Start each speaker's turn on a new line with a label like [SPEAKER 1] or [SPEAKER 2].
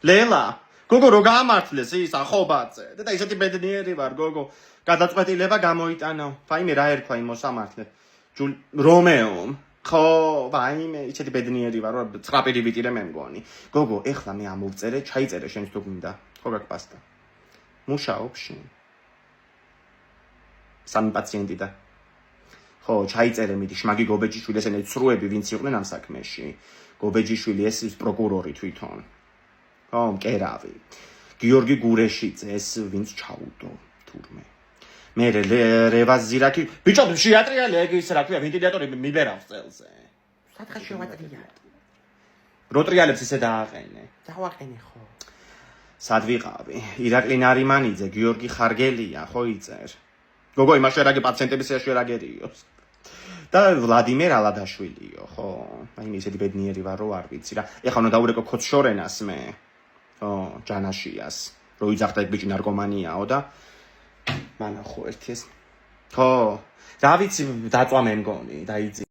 [SPEAKER 1] ლელა გოგო რო გამართლეს ის ახობაძე და ისეთი ბედნიერი ვარ გოგო გადაწყვეტილება გამოიტანა ვაიმე რა ერქვა იმ მოსამართლე რომეომ ხო ვაიმე ისეთი ბედნიერი ვარ 9 პირი ვიტირე მე მგონი გოგო ეხლა მე ამოვწერე ჩაიწერე შენს თუ გინდა ხო გაკ პასტა მუშაობში სამი პაციენტი და ხო ჩაიწერე მიდი შმაგი გობეჯიშვილი ესენები ცრუები ვინც იყვნენ ამ საქმეში გობეჯიშვილი ეს პროკურორი თვითონ ხო მკერავი გიორგი გურეშიძე ეს ვინც ჩაუდო თურმე მე რევაზირაკი ბიჭო შეატრიალე ეგ ის რა ქვია ვენტილატორი მიბერავს წელზე
[SPEAKER 2] სათხა შევატრიალე
[SPEAKER 1] რო ტრიალებს ისე დააყენე
[SPEAKER 2] დავაყენე ხო
[SPEAKER 1] სად ვიყავი ირაკლი ნარიმანიძე გიორგი ხარგელია ხო იწერ გოგო იმას შერაგე პაციენტების შეერაგერიოს და ვლადიმერ ალადაშვილიო ხო აი მე ისეთი ბედნიერი ვარ რო არ ვიცი რა ეხლა უნდა დაურეკო ქოთშორენას მე ხო ჯანაშიას რო იძახდა ეგ ბიჭი ნარკომანიაო და მანახო ერთი ეს ხო რა ვიცი დაწვა მე მგონი დაიძი